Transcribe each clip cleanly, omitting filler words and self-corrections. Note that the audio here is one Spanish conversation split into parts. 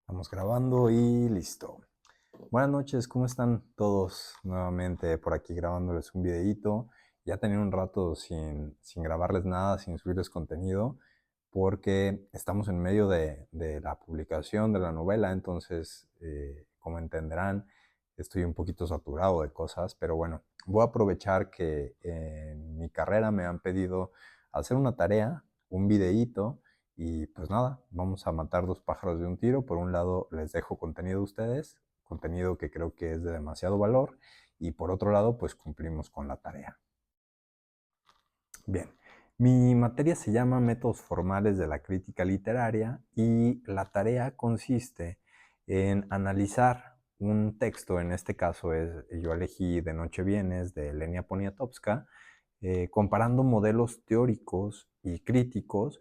Estamos grabando y listo. Buenas noches, ¿cómo están todos? Nuevamente por aquí grabándoles un videíto. Ya tenía un rato sin grabarles nada, sin subirles contenido, porque estamos en medio de la publicación de la novela, entonces, como entenderán, estoy un poquito saturado de cosas, pero bueno, voy a aprovechar que en mi carrera me han pedido hacer una tarea, un videíto, y pues nada, vamos a matar dos pájaros de un tiro. Por un lado, les dejo contenido a ustedes, contenido que creo que es de demasiado valor, y por otro lado, pues cumplimos con la tarea. Bien, mi materia se llama Métodos Formales de la Crítica Literaria y la tarea consiste en analizar un texto, en este caso yo elegí De Noche Vienes de Lenia Poniatowska, comparando modelos teóricos y críticos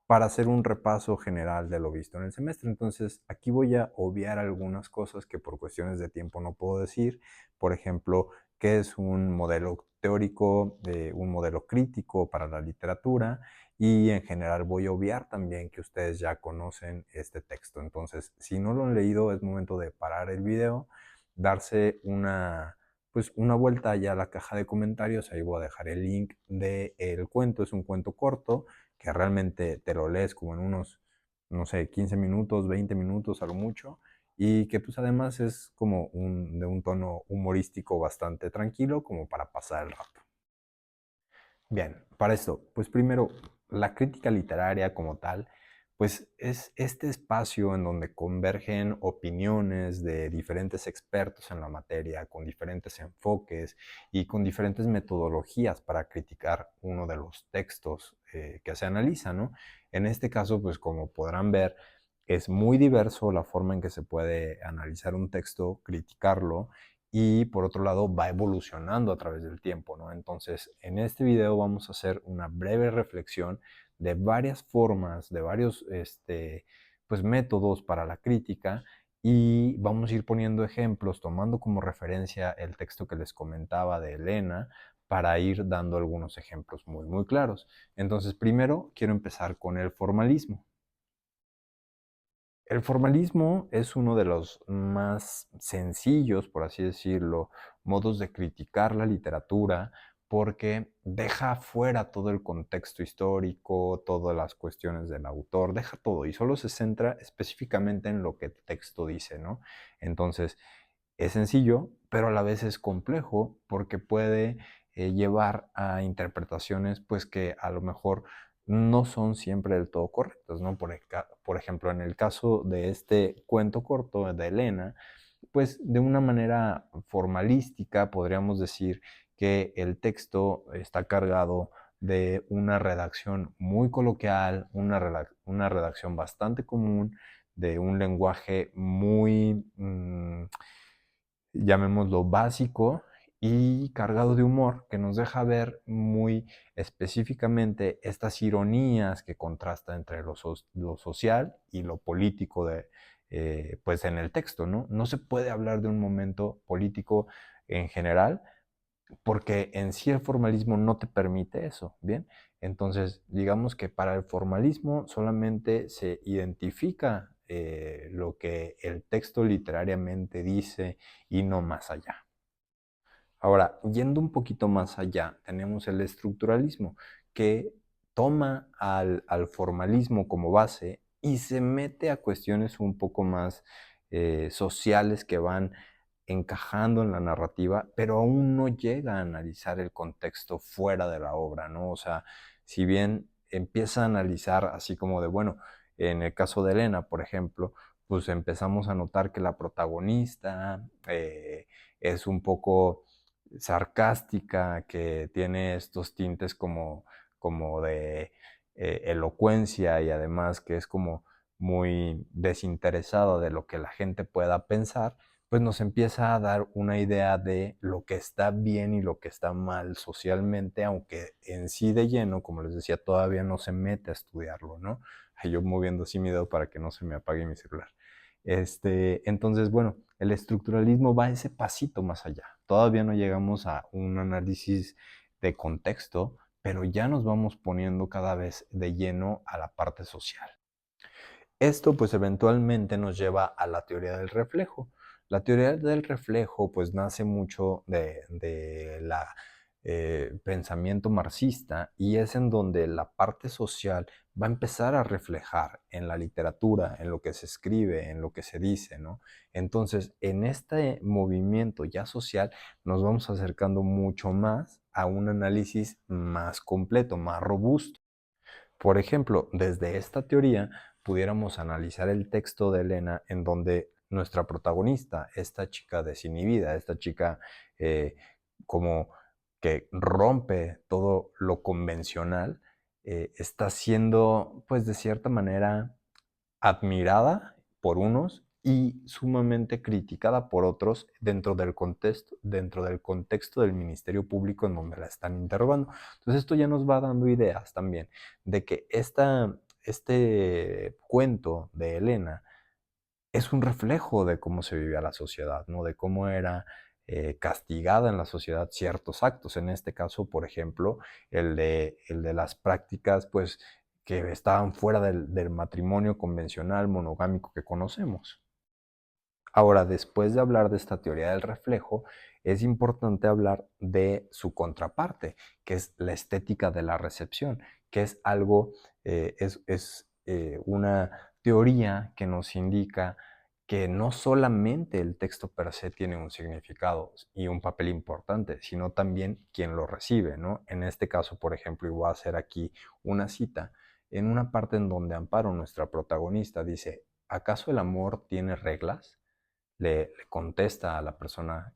para hacer un repaso general de lo visto en el semestre. Entonces, aquí voy a obviar algunas cosas que por cuestiones de tiempo no puedo decir. Por ejemplo, qué es un modelo teórico, un modelo crítico para la literatura, y en general voy a obviar también que ustedes ya conocen este texto. Entonces, si no lo han leído, es momento de parar el video, darse una vuelta allá a la caja de comentarios. Ahí voy a dejar el link del cuento. Es un cuento corto que realmente te lo lees como en unos, no sé, 15 minutos, 20 minutos a lo mucho, y que pues además es como de un tono humorístico bastante tranquilo como para pasar el rato. Bien, para esto, pues primero, la crítica literaria como tal, pues es este espacio en donde convergen opiniones de diferentes expertos en la materia, con diferentes enfoques y con diferentes metodologías para criticar uno de los textos que se analiza, ¿no? En este caso, pues como podrán ver, es muy diverso la forma en que se puede analizar un texto, criticarlo, y por otro lado va evolucionando a través del tiempo, ¿no? Entonces, en este video vamos a hacer una breve reflexión de varias formas, de varios pues, métodos para la crítica, y vamos a ir poniendo ejemplos, tomando como referencia el texto que les comentaba de Elena, para ir dando algunos ejemplos muy, muy claros. Entonces, primero quiero empezar con el formalismo. El formalismo es uno de los más sencillos, por así decirlo, modos de criticar la literatura, porque deja fuera todo el contexto histórico, todas las cuestiones del autor, deja todo y solo se centra específicamente en lo que el texto dice, ¿no? Entonces, es sencillo, pero a la vez es complejo porque puede llevar a interpretaciones pues que a lo mejor no son siempre del todo correctas, ¿no? Por ejemplo, en el caso de este cuento corto de Elena, pues de una manera formalística podríamos decir que el texto está cargado de una redacción muy coloquial, una redacción bastante común, de un lenguaje muy, llamémoslo básico, y cargado de humor, que nos deja ver muy específicamente estas ironías que contrastan entre lo social y lo político pues en el texto, ¿no? No se puede hablar de un momento político en general, porque en sí el formalismo no te permite eso, ¿bien? Entonces, digamos que para el formalismo solamente se identifica lo que el texto literariamente dice y no más allá. Ahora, yendo un poquito más allá, tenemos el estructuralismo, que toma al formalismo como base y se mete a cuestiones un poco más sociales que van encajando en la narrativa, pero aún no llega a analizar el contexto fuera de la obra, ¿no? O sea, si bien empieza a analizar así como de, bueno, en el caso de Elena, por ejemplo, pues empezamos a notar que la protagonista es un poco sarcástica, que tiene estos tintes como de elocuencia, y además que es como muy desinteresada de lo que la gente pueda pensar, pues nos empieza a dar una idea de lo que está bien y lo que está mal socialmente, aunque en sí de lleno, como les decía, todavía no se mete a estudiarlo, ¿no? Yo moviendo así mi dedo para que no se me apague mi celular. Entonces, bueno, el estructuralismo va ese pasito más allá. Todavía no llegamos a un análisis de contexto, pero ya nos vamos poniendo cada vez de lleno a la parte social. Esto pues eventualmente nos lleva a la teoría del reflejo. La teoría del reflejo pues nace mucho de la pensamiento marxista y es en donde la parte social va a empezar a reflejar en la literatura, en lo que se escribe, en lo que se dice, ¿no? Entonces, en este movimiento ya social nos vamos acercando mucho más a un análisis más completo, más robusto. Por ejemplo, desde esta teoría pudiéramos analizar el texto de Elena en donde nuestra protagonista, esta chica desinhibida, esta chica eh, como que rompe todo lo convencional, está siendo pues de cierta manera admirada por unos y sumamente criticada por otros dentro del contexto del Ministerio Público en donde la están interrogando. Entonces esto ya nos va dando ideas también de que este cuento de Elena es un reflejo de cómo se vivía la sociedad, ¿no? De cómo era castigada en la sociedad ciertos actos. En este caso, por ejemplo, el de las prácticas, pues, que estaban fuera del matrimonio convencional monogámico que conocemos. Ahora, después de hablar de esta teoría del reflejo, es importante hablar de su contraparte, que es la estética de la recepción, que es algo, una teoría que nos indica que no solamente el texto per se tiene un significado y un papel importante, sino también quien lo recibe, ¿no? En este caso, por ejemplo, y voy a hacer aquí una cita, en una parte en donde Amparo, nuestra protagonista, dice, ¿acaso el amor tiene reglas? Le contesta a la persona,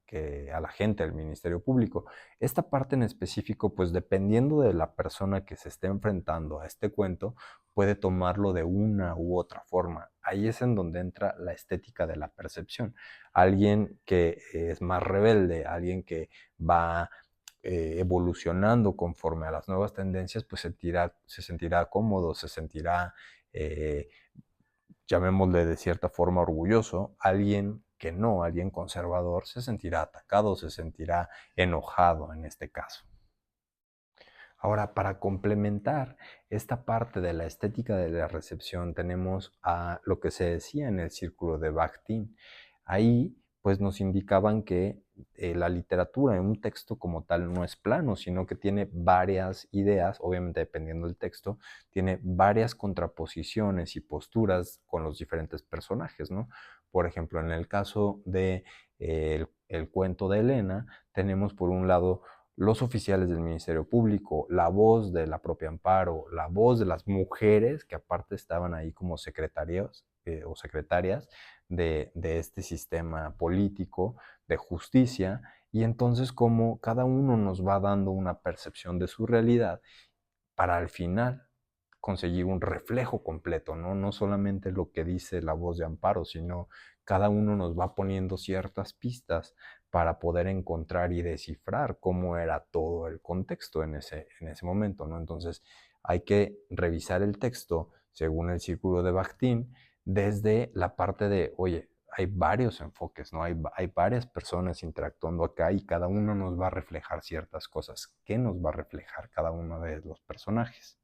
a la gente del Ministerio Público. Esta parte en específico, pues dependiendo de la persona que se esté enfrentando a este cuento, puede tomarlo de una u otra forma. Ahí es en donde entra la estética de la percepción. Alguien que es más rebelde, alguien que va evolucionando conforme a las nuevas tendencias, pues se sentirá cómodo, se sentirá llamémosle de cierta forma orgulloso, alguien que no, alguien conservador, se sentirá atacado, se sentirá enojado en este caso. Ahora, para complementar esta parte de la estética de la recepción, tenemos a lo que se decía en el círculo de Bakhtin. Ahí, pues nos indicaban que la literatura en un texto como tal no es plano, sino que tiene varias ideas, obviamente dependiendo del texto, tiene varias contraposiciones y posturas con los diferentes personajes, ¿no? Por ejemplo, en el caso de el cuento de Elena, tenemos por un lado los oficiales del Ministerio Público, la voz de la propia Amparo, la voz de las mujeres que aparte estaban ahí como secretarios o secretarias de este sistema político de justicia, y entonces como cada uno nos va dando una percepción de su realidad para al final conseguir un reflejo completo, ¿no? No solamente lo que dice la voz de Amparo, sino cada uno nos va poniendo ciertas pistas para poder encontrar y descifrar cómo era todo el contexto en ese momento, ¿no? Entonces hay que revisar el texto según el círculo de Bakhtin desde la parte de, oye, hay varios enfoques, ¿no? Hay varias personas interactuando acá y cada uno nos va a reflejar ciertas cosas. ¿Qué nos va a reflejar cada uno de los personajes?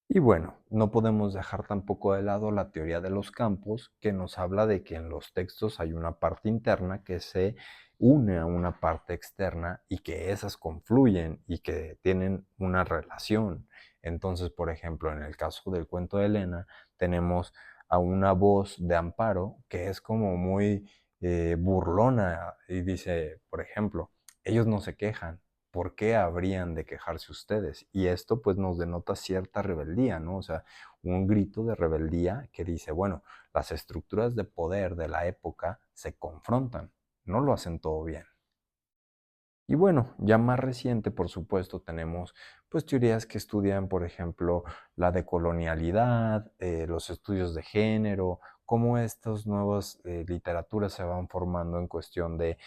Y bueno, no podemos dejar tampoco de lado la teoría de los campos, que nos habla de que en los textos hay una parte interna que se une a una parte externa y que esas confluyen y que tienen una relación. Entonces, por ejemplo, en el caso del cuento de Elena, tenemos a una voz de Amparo que es como muy burlona y dice, por ejemplo, ellos no se quejan, ¿por qué habrían de quejarse ustedes? Y esto pues nos denota cierta rebeldía, ¿no? O sea, un grito de rebeldía que dice, bueno, las estructuras de poder de la época se confrontan, no lo hacen todo bien. Y bueno, ya más reciente, por supuesto, tenemos pues teorías que estudian, por ejemplo, la decolonialidad, los estudios de género, cómo estas nuevas literaturas se van formando en cuestión de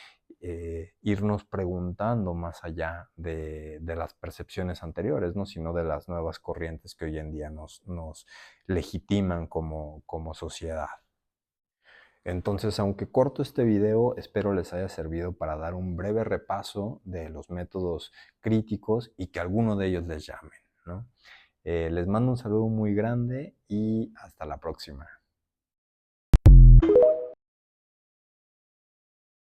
irnos preguntando más allá de las percepciones anteriores, ¿no? Sino de las nuevas corrientes que hoy en día nos legitiman como sociedad. Entonces, aunque corto este video, espero les haya servido para dar un breve repaso de los métodos críticos y que alguno de ellos les llamen, ¿no? Les mando un saludo muy grande y hasta la próxima.